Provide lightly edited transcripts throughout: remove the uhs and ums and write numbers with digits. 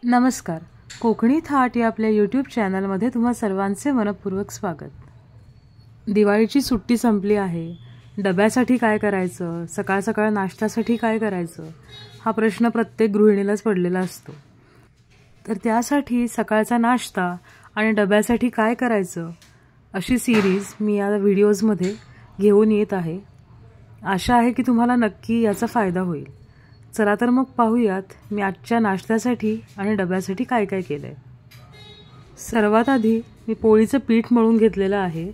नमस्कार. कोकणी थाट या आपल्या यूट्यूब चॅनलमध्ये तुम्हा सर्वांचे मनपूर्वक स्वागत. दिवाळीची सुट्टी संपली आहे. डब्यासाठी काय करायचं, सकाळ सकाळ नाश्त्यासाठी काय करायचं, हा प्रश्न प्रत्येक गृहिणीलाच पडलेला असतो. तर त्यासाठी सकाळचा नाश्ता आणि डब्यासाठी काय करायचं अशी सिरीज मी या व्हिडिओजमध्ये घेऊन येत आहे. आशा आहे की तुम्हाला नक्की याचा फायदा होईल. चला तर मग पाहूयात मी आजच्या नाश्त्यासाठी आणि डब्यासाठी काय काय केलं आहे. सर्वात आधी मी पोळीचं पीठ मळून घेतलेलं आहे,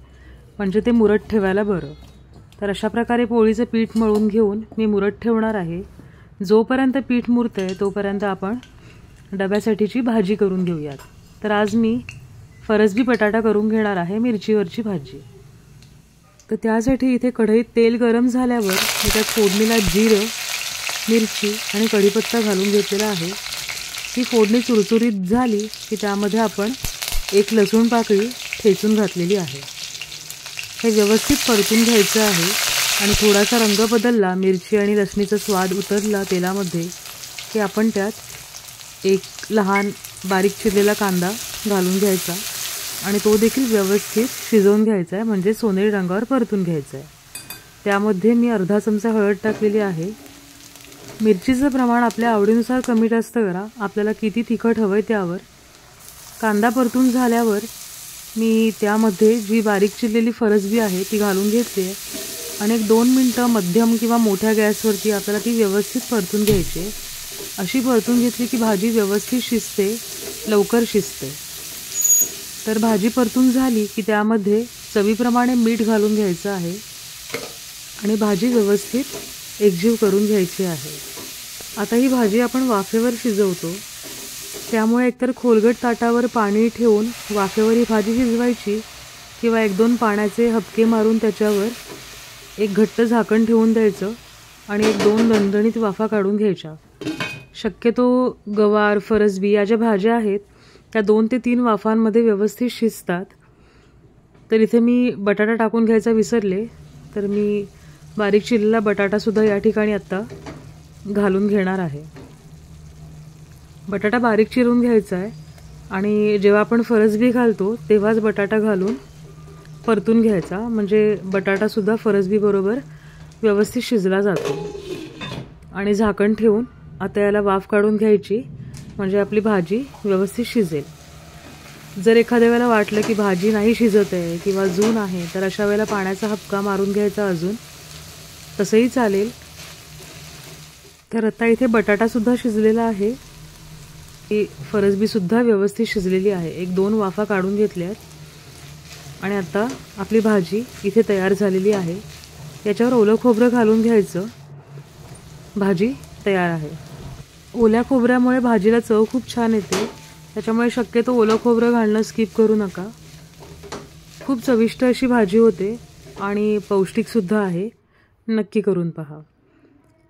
म्हणजे ते मुरत ठेवायला बरं. तर अशा प्रकारे पोळीचं पीठ मळून घेऊन मी मुरत ठेवणार आहे. जोपर्यंत पीठ मुरतं आहे तोपर्यंत आपण डब्यासाठीची भाजी करून घेऊयात. तर आज मी फरसबी बटाटा करून घेणार आहे, मिरचीवरची भाजी. तर त्यासाठी इथे कढईत तेल गरम झाल्यावर मी त्यात फोडणीला जिरं, मिरची आणि कढीपत्ता घालून घेतलेला आहे. ही फोडणी चुरचुरीत झाली की त्यामध्ये आपण एक लसूण पाकळी ठेचून घातलेली आहे. हे व्यवस्थित परतून घ्यायचं आहे आणि थोडासा रंग बदलला, मिरची आणि लसणीचा स्वाद उतरला तेलामध्ये, की आपण त्यात एक लहान बारीक चिरलेला कांदा घालून घ्यायचा आणि तो देखील व्यवस्थित शिजवून घ्यायचा आहे, म्हणजे सोनेरी रंगावर परतून घ्यायचा आहे. त्यामध्ये मी अर्धा चमचा हळद टाकलेली आहे. मिरचीचं प्रमाण आपल्या आवडीनुसार कमी जास्त करा, आपल्याला किती तिखट हवं आहे त्यावर. कांदा परतून झाल्यावर मी त्यामध्ये जी बारीक चिरलेली फरसबी आहे ती घालून घेतली आहे आणि 1-2 मिनटं मध्यम किंवा मोठ्या गॅसवरती आपल्याला ती व्यवस्थित परतून घ्यायची आहे. अशी परतून घेतली की भाजी व्यवस्थित शिजते, लवकर शिजते. तर भाजी परतून झाली की त्यामध्ये चवीप्रमाणे मीठ घालून घ्यायचं आहे आणि भाजी व्यवस्थित एकजीव करून घ्यायची आहे. आता ही भाजी आपण वाफेवर शिजवतो, त्यामुळे एकतर खोलगट ताटावर पाणी ठेवून वाफेवर ही भाजी शिजवायची किंवा 1-2 पाण्याचे हबके मारून त्याच्यावर एक घट्ट झाकण ठेवून द्यायचं आणि 1-2 दणदणीत वाफा काढून घ्यायच्या. शक्यतो गवार, फरसबी या ज्या भाज्या आहेत त्या 2 ते 3 वाफांमध्ये व्यवस्थित शिजतात. तर इथे मी बटाटा टाकून घ्यायचा विसरले, तर मी बारीक चिरलेला बटाटासुद्धा या ठिकाणी आत्ता घालून घेणार आहे. बटाटा बारीक चिरून घ्यायचा आहे आणि जेव्हा आपण फरसबी घालतो तेव्हाच बटाटा घालून परतून घ्यायचा, म्हणजे बटाटासुद्धा फरसबी बरोबर व्यवस्थित शिजला जातो. आणि झाकण ठेवून आता याला वाफ काढून घ्यायची, म्हणजे आपली भाजी व्यवस्थित शिजेल. जर एखाद्या वेळेला वाटलं की भाजी नाही शिजत आहे किंवा जून आहे, तर अशा वेळेला पाण्याचा हबका मारून घ्यायचा अजून, तसंही चालेल. तर आता इथे बटाटासुद्धा शिजलेला आहे, फरसबीसुद्धा व्यवस्थित शिजलेली आहे. 1-2 वाफा काढून घेतल्यात आणि आता आपली भाजी इथे तयार झालेली आहे. याच्यावर ओलं खोबरं घालून घ्यायचं. भाजी तयार आहे. ओल्या खोबऱ्यामुळे भाजीला चव खूप छान येते, त्याच्यामुळे शक्यतो ओलं खोबरं घालणं स्किप करू नका. खूप चविष्ट अशी भाजी होते आणि पौष्टिकसुद्धा आहे. नक्की करून पहा.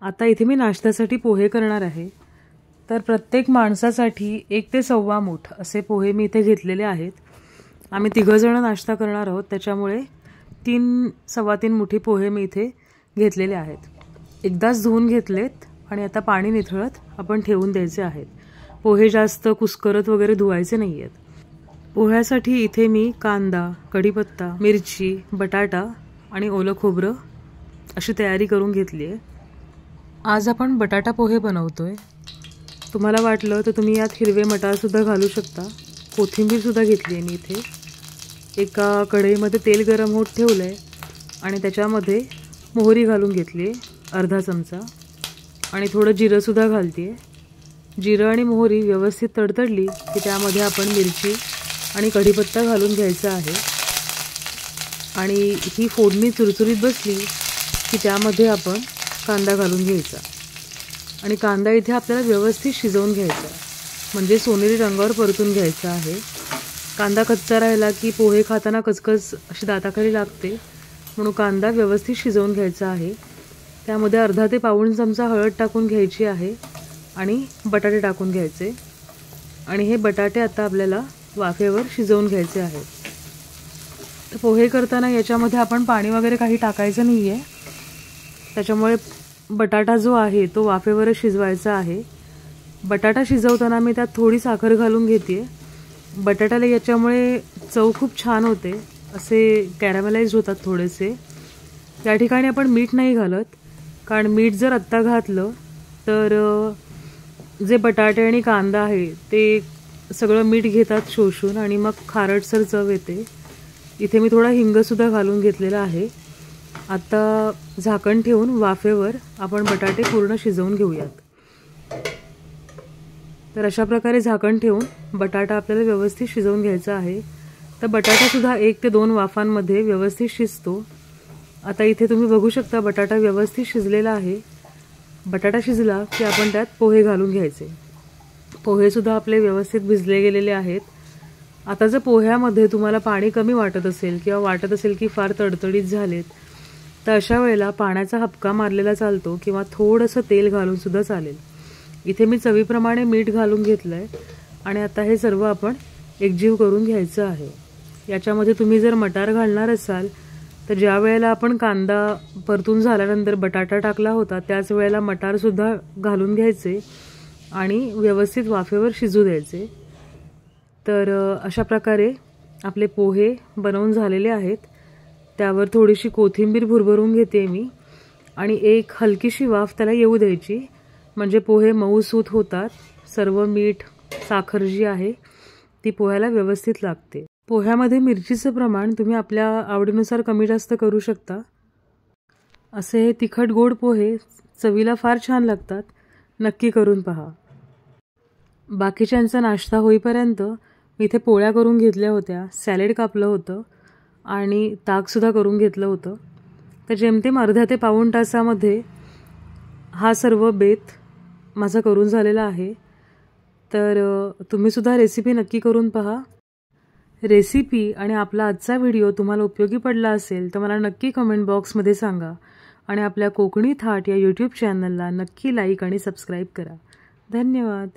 आता इथे मी नाश्त्यासाठी पोहे करणार आहे. तर प्रत्येक माणसासाठी 1 ते 1.25 मूठ असे पोहे मी इथे घेतलेले आहेत. आम्ही 3 जण नाश्ता करणार आहोत, त्याच्यामुळे 3-3.25 मुठी पोहे मी इथे घेतलेले आहेत. एकदाच धुवून घेतलेत आणि आता पाणी निथळत आपण ठेवून द्यायचे आहेत. पोहे जास्त कुस्करत वगैरे धुवायचे नाही आहेत. पोह्यासाठी इथे मी कांदा, कढीपत्ता, मिरची, बटाटा आणि ओलं खोबरं अशी तयारी करून घेतली आहे. आज आपण बटाटा पोहे बनवतोय. तुम्हाला वाटलं तर तुम्ही यात हिरवे मटारसुद्धा घालू शकता. कोथिंबीरसुद्धा घेतली आहे मी इथे. एका कढईमध्ये तेल गरम होत ठेवलं आहे आणि त्याच्यामध्ये मोहरी घालून घेतली आहे अर्धा चमचा आणि थोडं जिरंसुद्धा घालते आहे. जिरं आणि मोहरी व्यवस्थित तडतडली की त्यामध्ये आपण मिरची आणि कढीपत्ता घालून घ्यायचा आहे आणि ही फोडणी चुरचुरीत बसली की त्यामध्ये आपण कांदा घालून घ्यायचा आणि कांदा इथे आपल्याला व्यवस्थित शिजवून घ्यायचा, म्हणजे सोनेरी रंगावर परतून घ्यायचा आहे. कांदा कच्चा राहिला की पोहे खाताना कचकच अशी दाताखाली लागते, म्हणून कांदा व्यवस्थित शिजवून घ्यायचा आहे. त्यामध्ये अर्धा ते पाऊण चमचा हळद टाकून घ्यायची आहे आणि बटाटे टाकून घ्यायचे आणि हे बटाटे आता आपल्याला वाफेवर शिजवून घ्यायचे आहेत. तर पोहे करताना याच्यामध्ये आपण पाणी वगैरे काही टाकायचं नाही आहे, त्याच्यामुळे बटाटा जो आहे तो वाफेवरच शिजवायचा आहे. बटाटा शिजवताना मी त्यात थोडी साखर घालून घेते. बटाट्याला याच्यामुळे चव खूप छान होते, असे कॅरामेलाइज होतात थोडेसे. या ठिकाणी आपण मीठ नाही घालत, कारण मीठ जर आत्ता घातलं तर जे बटाटे आणि कांदा आहे ते सगळं मीठ घेतात शोषून आणि मग खारटसर चव येते. इथे मी थोडा हिंगसुद्धा घालून घेतलेला आहे. आता झाकण ठेवून वाफेवर आपण बटाटे पूर्ण शिजवून घेऊयात. तर अशा प्रकारे झाकण ठेवून बटाटा आपल्याला व्यवस्थित शिजवून घ्यायचा आहे. तर बटाटासुद्धा 1 ते 2 वाफांमध्ये व्यवस्थित शिजतो. आता इथे तुम्ही बघू शकता बटाटा व्यवस्थित शिजलेला आहे. बटाटा शिजला की आपण त्यात पोहे घालून घ्यायचे. पोहेसुद्धा आपले व्यवस्थित भिजले गेलेले आहेत. आता जर पोह्यामध्ये तुम्हाला पाणी कमी वाटत असेल किंवा वाटत असेल की फार तडतडीत झालेत, तर अशा वेळेला पाण्याचा हबका मारलेला चालतो किंवा थोडंसं तेल घालून सुद्धा चालेल. इथे मी चवीप्रमाणे मीठ घालून घेतलं आहे आणि आता हे सर्व आपण एकजीव करून घ्यायचं आहे. याच्यामध्ये तुम्ही जर मटार घालणार असाल तर ज्या वेळेला आपण कांदा परतून झाल्यानंतर बटाटा टाकला होता त्याच वेळेला मटारसुद्धा घालून घ्यायचे आणि व्यवस्थित वाफेवर शिजू द्यायचे. तर अशा प्रकारे आपले पोहे बनवून झालेले आहेत. त्यावर थोडीशी कोथिंबीर भुरभरून घेते मी आणि एक हलकीशी वाफ त्याला येऊ द्यायची, म्हणजे पोहे मऊसूत होतात. सर्व मीठ साखर जी आहे ती पोह्याला व्यवस्थित लागते. पोह्यामध्ये मिरचीचं प्रमाण तुम्ही आपल्या आवडीनुसार कमी जास्त करू शकता. असे हे तिखट गोड पोहे चवीला फार छान लागतात, नक्की करून पहा. बाकीच्यांचा नाश्ता होईपर्यंत मी इथे पोळ्या करून घेतल्या होत्या, सॅलेड कापलं होतं आणि ताकसुद्धा करून घेतलं होतं. तर जेमतेम अर्ध्या ते पाऊण तासामध्ये हा सर्व बेत माझा करून झालेला आहे. तर तुम्हीसुद्धा रेसिपी नक्की करून पहा. रेसिपी आणि आपला आजचा व्हिडिओ तुम्हाला उपयोगी पडला असेल तर मला नक्की कमेंट बॉक्समध्ये सांगा आणि आपल्या कोकणी थाट या यूट्यूब चॅनलला नक्की लाईक आणि सबस्क्राईब करा. धन्यवाद.